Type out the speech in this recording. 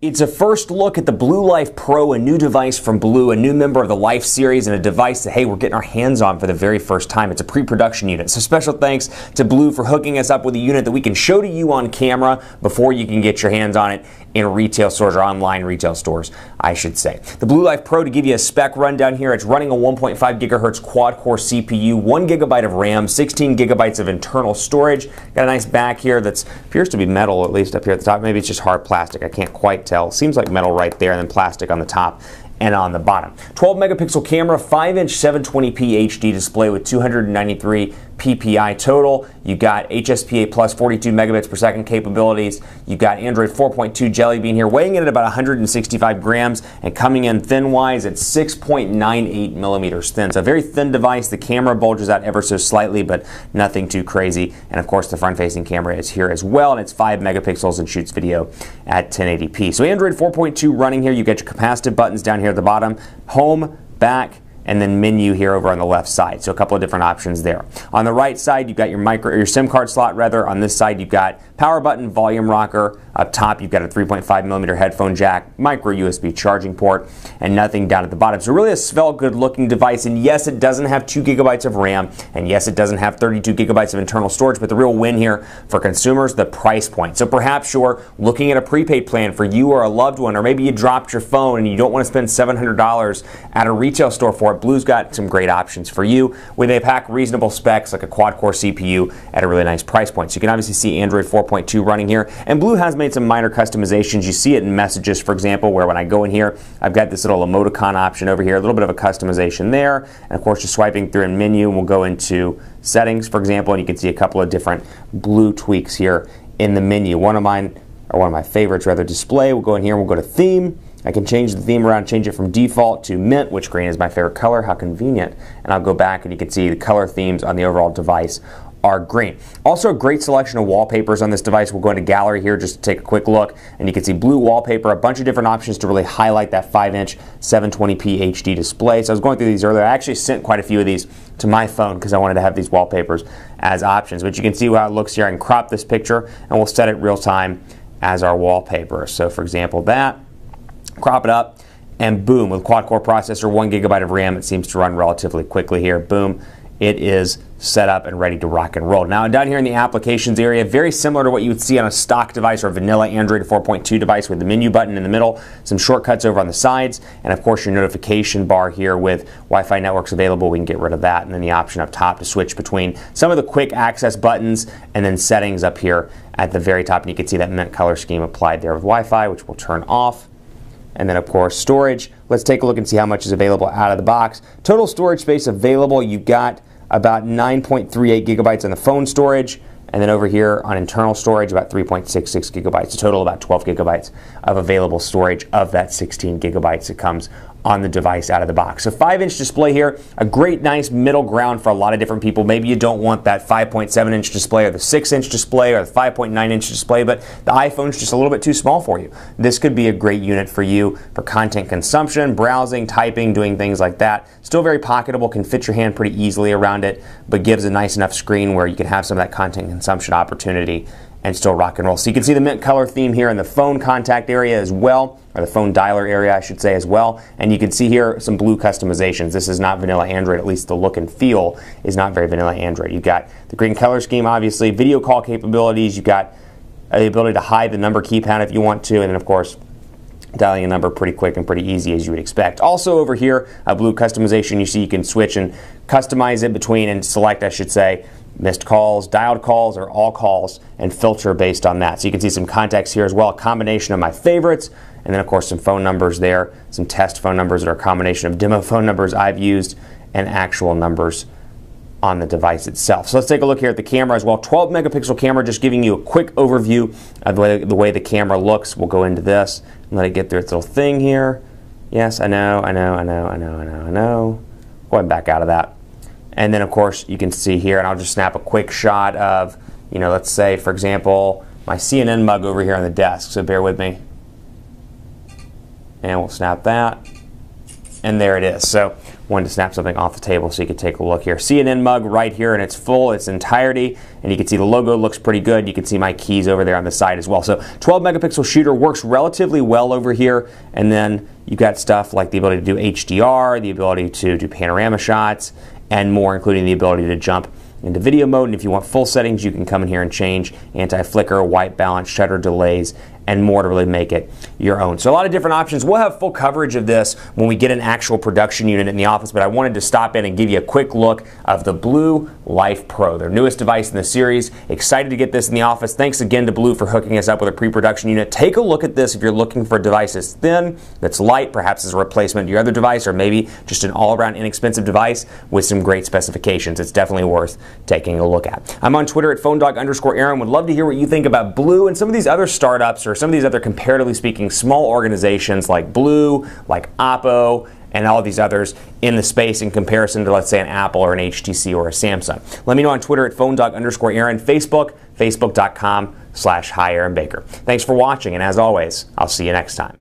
It's a first look at the Blue Life Pro, a new device from Blue, a new member of the Life series, and a device that, hey, we're getting our hands on for the very first time. It's a pre-production unit. So special thanks to Blue for hooking us up with a unit that we can show to you on camera before you can get your hands on it in retail stores or online retail stores, I should say. The Blue Life Pro, to give you a spec rundown here, it's running a 1.5 gigahertz quad-core CPU, 1 gigabyte of RAM, 16 gigabytes of internal storage. Got a nice back here that appears to be metal, at least up here at the top. Maybe it's just hard plastic. I can't quite tell. Seems like metal right there, and then plastic on the top and on the bottom. 12 megapixel camera, 5-inch 720p HD display with 293 PPI total. You got HSPA plus 42 megabits per second capabilities. You got Android 4.2 Jelly Bean here, weighing in at about 165 grams and coming in thin-wise at 6.98 millimeters thin. So a very thin device. The camera bulges out ever so slightly, but nothing too crazy. And of course, the front-facing camera is here as well, and it's 5 megapixels and shoots video at 1080p. So Android 4.2 running here. You get your capacitive buttons down here at the bottom, home, back, and then menu here over on the left side. So a couple of different options there. On the right side, you've got your SIM card slot rather. On this side, you've got power button, volume rocker. Up top, you've got a 3.5 millimeter headphone jack, micro USB charging port, and nothing down at the bottom. So really a svelte, good looking device. And yes, it doesn't have 2 gigabytes of RAM. And yes, it doesn't have 32 gigabytes of internal storage, but the real win here for consumers, the price point. So perhaps you're looking at a prepaid plan for you or a loved one, or maybe you dropped your phone and you don't want to spend $700 at a retail store for it. Blue's got some great options for you where they pack reasonable specs like a quad-core CPU at a really nice price point. So you can obviously see Android 4.2 running here, and Blue has made some minor customizations. You see it in messages, for example, where when I go in here, I've got this little emoticon option over here, a little bit of a customization there, and of course just swiping through in menu, we'll go into settings, for example, and you can see a couple of different Blue tweaks here in the menu. One of my favorites, rather, display. We'll go in here and we'll go to theme. I can change the theme around, change it from default to mint, which green is my favorite color. How convenient. And I'll go back and you can see the color themes on the overall device are green. Also a great selection of wallpapers on this device. We'll go into gallery here just to take a quick look, and you can see Blue wallpaper, a bunch of different options to really highlight that 5-inch 720p HD display. So I was going through these earlier. I actually sent quite a few of these to my phone because I wanted to have these wallpapers as options. But you can see how it looks here. I can crop this picture and we'll set it real time as our wallpaper. So for example, that, crop it up, and boom, with quad-core processor, 1 gigabyte of RAM, it seems to run relatively quickly here. Boom, it is set up and ready to rock and roll. Now down here in the applications area, very similar to what you would see on a stock device or a vanilla Android 4.2 device with the menu button in the middle, some shortcuts over on the sides, and of course your notification bar here with Wi-Fi networks available. We can get rid of that, and then the option up top to switch between some of the quick access buttons and then settings up here at the very top, and you can see that mint color scheme applied there with Wi-Fi, which will turn off. And then of course storage. Let's take a look and see how much is available out of the box. Total storage space available, you've got about 9.38 gigabytes on the phone storage, and then over here on internal storage about 3.66 gigabytes. A total about 12 gigabytes of available storage of that 16 gigabytes that comes on the device out of the box. So 5-inch display here, a great nice middle ground for a lot of different people. Maybe you don't want that 5.7-inch display or the 6-inch display or the 5.9-inch display, but the iPhone's just a little bit too small for you. This could be a great unit for you for content consumption, browsing, typing, doing things like that. Still very pocketable, can fit your hand pretty easily around it, but gives a nice enough screen where you can have some of that content consumption opportunity and still rock and roll. So you can see the mint color theme here in the phone contact area as well, or the phone dialer area I should say as well, and you can see here some Blue customizations. This is not vanilla Android, at least the look and feel is not very vanilla Android. You've got the green color scheme, obviously, video call capabilities, you've got the ability to hide the number keypad if you want to, and then of course dialing a number pretty quick and pretty easy as you would expect. Also over here, Blue customization, you see you can switch and customize it between and select, I should say, missed calls, dialed calls, or all calls, and filter based on that. So you can see some contacts here as well, a combination of my favorites, and then of course some phone numbers there, some test phone numbers that are a combination of demo phone numbers I've used and actual numbers on the device itself. So let's take a look here at the camera as well. 12 megapixel camera, just giving you a quick overview of the way the camera looks. We'll go into this and let it get through its little thing here. Yes, I know. Go ahead and back out of that. And then of course you can see here, and I'll just snap a quick shot of, let's say for example, my CNN mug over here on the desk. So bear with me. And we'll snap that. and there it is. So wanted to snap something off the table so you could take a look here. CNN mug right here in its entirety, and you can see the logo looks pretty good. You can see my keys over there on the side as well. So 12 megapixel shooter works relatively well over here, and then you've got stuff like the ability to do HDR, the ability to do panorama shots, and more, including the ability to jump into video mode. And if you want full settings, you can come in here and change anti-flicker, white balance, shutter delays, and more to really make it your own. So a lot of different options. We'll have full coverage of this when we get an actual production unit in the office, but I wanted to stop in and give you a quick look of the Blue Life Pro, their newest device in the series. Excited to get this in the office. Thanks again to Blue for hooking us up with a pre-production unit. Take a look at this if you're looking for a device that's thin, that's light, perhaps as a replacement to your other device, or maybe just an all-around inexpensive device with some great specifications. It's definitely worth taking a look at. I'm on Twitter at PhoneDog_Aaron. Would love to hear what you think about Blue and some of these other startups, or some of these other, comparatively speaking, small organizations like Blue, like Oppo, and all of these others in the space in comparison to, let's say, an Apple or an HTC or a Samsung. Let me know on Twitter at PhoneDog_Aaron, Facebook, Facebook.com/HiAaronBaker. Thanks for watching, and as always, I'll see you next time.